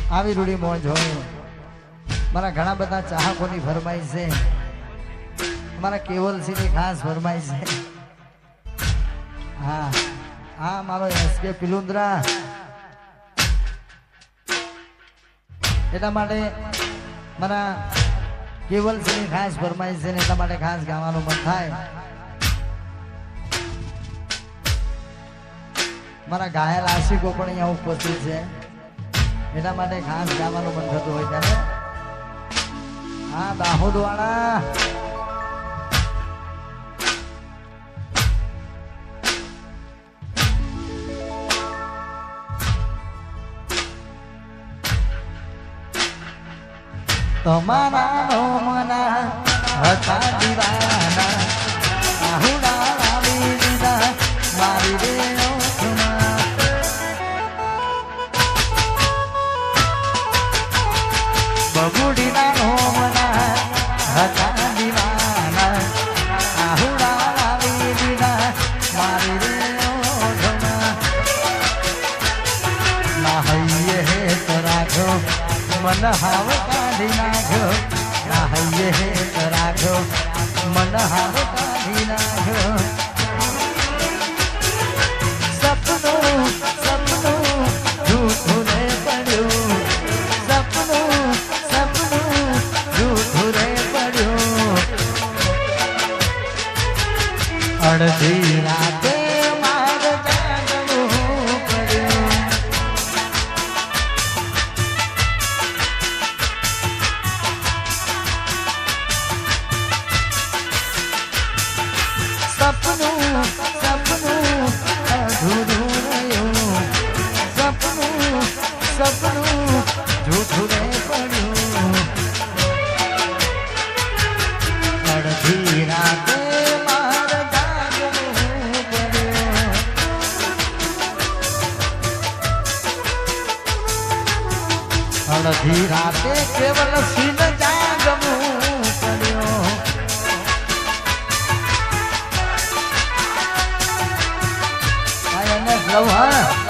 આવી રૂડી મોજ હોય મારા ઘણા બધા ચાહકોની ફરમાઈશ છે અમારા કેવલસિંહની ખાસ ફરમાઈશ છે હા હા મારો એસકે પિલુંદ્રા એટલા માટે મારા કેવલસિંહની ખાસ ફરમાઈશ છે ને એટલા માટે ખાસ ગાવાનું મન થાય મારા ઘાયલ આશિકો પણ અહીંયા ઉપસ્થિત છે એટલા માટે ખાસ ગાવાનું મન થતું હોય ત્યારે હા દાહોદ વાળા તમારા રોમના હતા દીવાના આહુડા લાવી દીધા મારી રે બબુડીના રોમના હતા દીવાના આહુડા લાવી દીધા મારી રે ના હૈયે હે તો રાખો મન હાવ કાઢી નાખો ના હૈયે હે તો રાખો મન હાવ કાઢી નાખો સપનું સપનું જૂઠું રે પડ્યું સપનું સપનું જૂઠું રે પડ્યું અડધી રાતે માર જાગવું પડ્યું સપનું સપનું અધૂરું રહ્યું સપનું સપનું જૂઠું રે પડ્યું અડધી રાતે માર જાગવું પડ્યું અડધી રાતે કેવલ સિંહ જાગવું પડ્યું લવ હા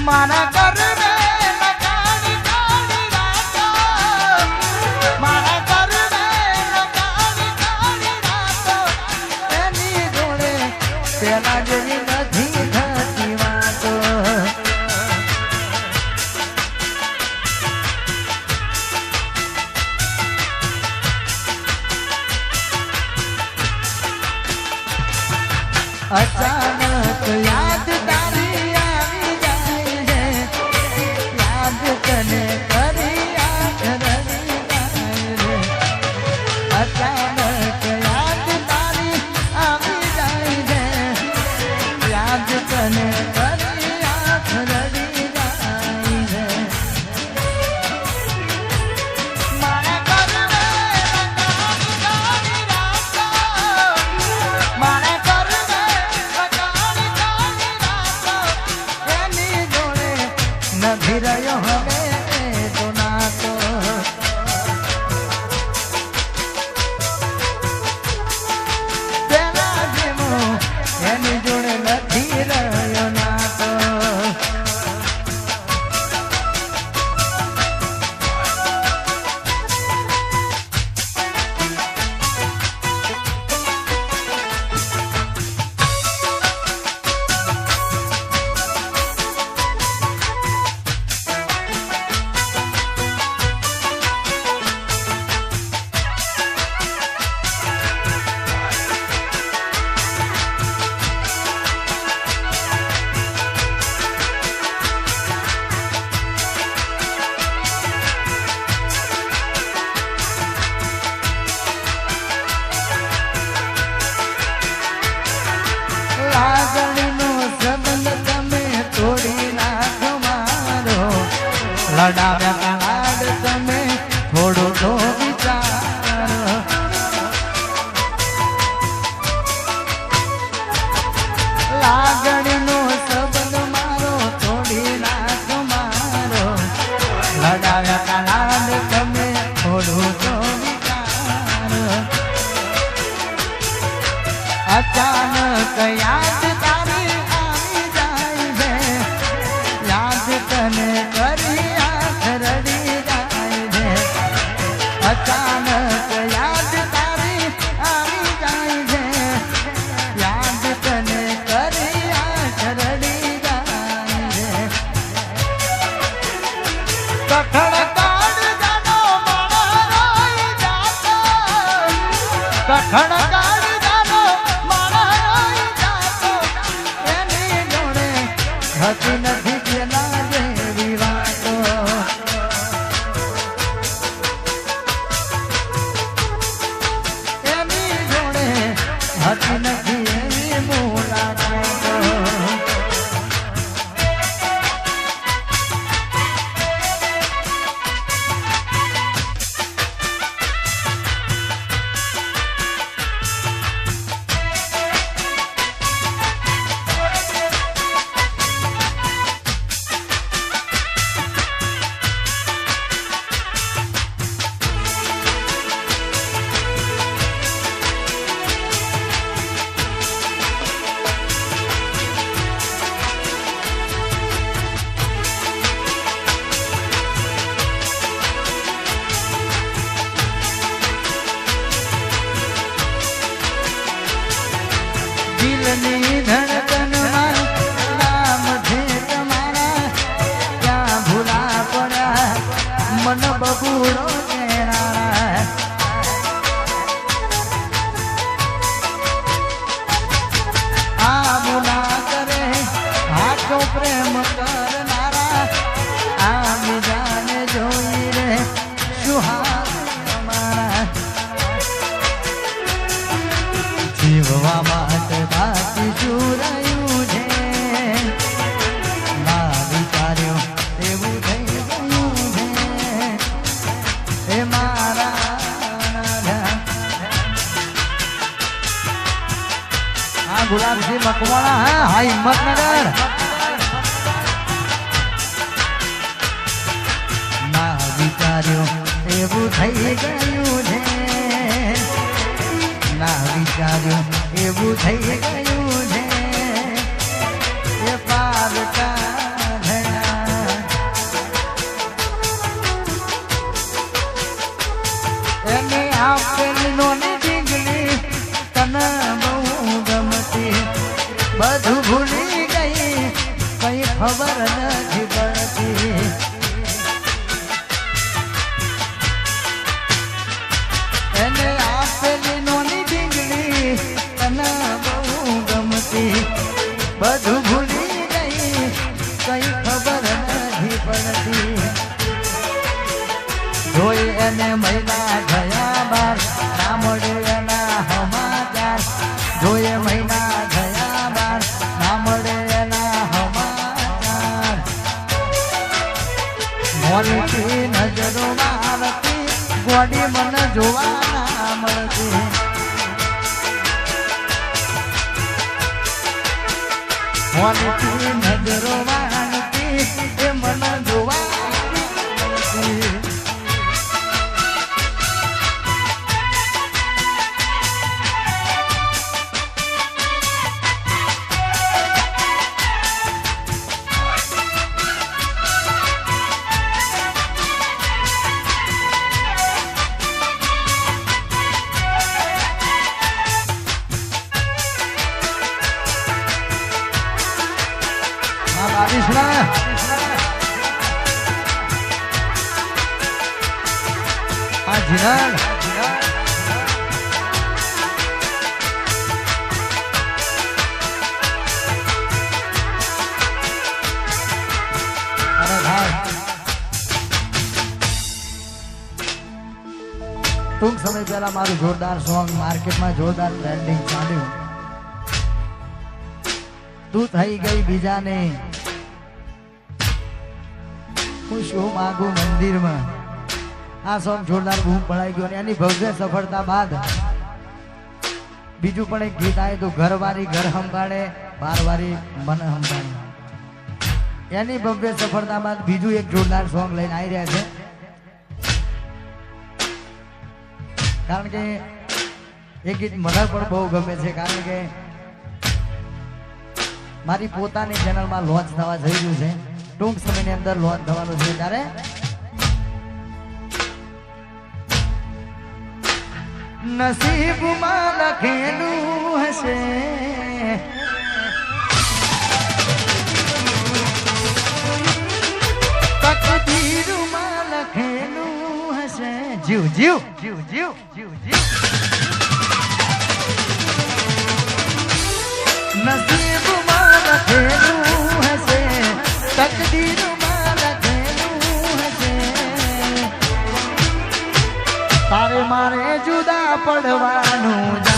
મારા કરને લગાડી કાઢી રાતો મારા કરને લગાડી કાઢી રાતો એની જોડે પેલા જેવી નથી થતી વાતો અચાનક યાદ તારી આવી જાય યાદ તને કરી રડી જાય અચાનક યાદ તારી આવી જાય યાદ તને કરી રડી જાય મારા કરને લગાડી કાઢી રાતો મારા કરને લાગણીનો સંબંધ તમે તોડી નાખો મારો લડાવ્યા લાડ તમે થોડો તો વિચાર લાગણીનો સંબંધ મારો તોડી નાખો મારો લડાવ્યા લાડ તમે થોડો તો અચાનક યાદ તારી આવી જાય છે યાદ તને કરી આંખ રડી જાય છે અચાનક યાદ તારી આવી જાય છે યાદ તને કરી આંખ રડી જાય છે કઠણ કાળ જાનો મારા જાતો કઠણ હતી નથી પેલા જેવી વાતો એની જોડે હતી નથી એવી મુલાકાતો દિલની ધડકનમાં નામ છે તમારા ક્યાં ભૂલા પડ્યા મન બબૂડો કેળારા આ મુના કરે હાથો પ્રેમ કરનારા આ બીજાને જોઈ રે સુહાગ તમારા જીવવા માટે બાકી શું રહ્યું છે ના વિચાર્યો એવું થઈ ગયું છે એ મારા આ ગુલાબસિંહ મકવાણા હા હિંમતનગર ના વિચાર્યો એવું થઈ ગયું છે ના વિચાર્યું એવું થઈ ગયું છે એ પારકા થયા એને આપેલી નોની ડીંગલી તને બહુ ગમતી બધું ભૂલી ગઈ કઈ ખબર નથી પડતી એને આપેલી નોની ડીંગલી તને બહુ ગમતી બધું ભૂલી ગઈ કઈ ખબર નથી પડતી જોઈ એને મહિના ગયા બાર ના મળે એના સમાચાર જોઈએ મહિના ગયા બાર ના મળે એના સમાચાર મોલથી નજરો મારતી ગોડી મને જોવા ના મળતી મોલથી નજરો મારતી એ મને જોવા મળતી આ જીનલ ટૂંક સમય પહેલા મારું જોરદાર સોંગ માર્કેટમાં જોરદાર ટ્રેન્ડિંગ ચાલ્યું તું થઈ ગઈ બીજાને હું શું માંગુ મંદિરમાં આ સોંગ જોરદાર બૂમ પડાઈ ગયો અને એની ભવ્ય સફળતા બાદ બીજું પણ એક ગીત આવે તો ઘરવાળી ઘર સંભાળે બારવાળી મન સંભાળે એની ભવ્ય સફળતા બાદ બીજું એક જોરદાર સોંગ લઈને આવી રહ્યા છે કારણ કે એ ગીત મને પણ બહુ ગમે છે કારણ કે મારી પોતાની ચેનલમાં લોન્ચ થવા જઈ રહ્યું છે ટૂંક સમયની અંદર લોન્ચ થવાનું છે ત્યારે નસીબમાં લખેલું હશે તકદીરમાં લખેલું હશે જીવ જીવ જીવ જીવ જીવ જીવ નસીબમાં લખેલું હશે તકદીરમાં લખેલું હશે તારે મારે જુદા પડવાનું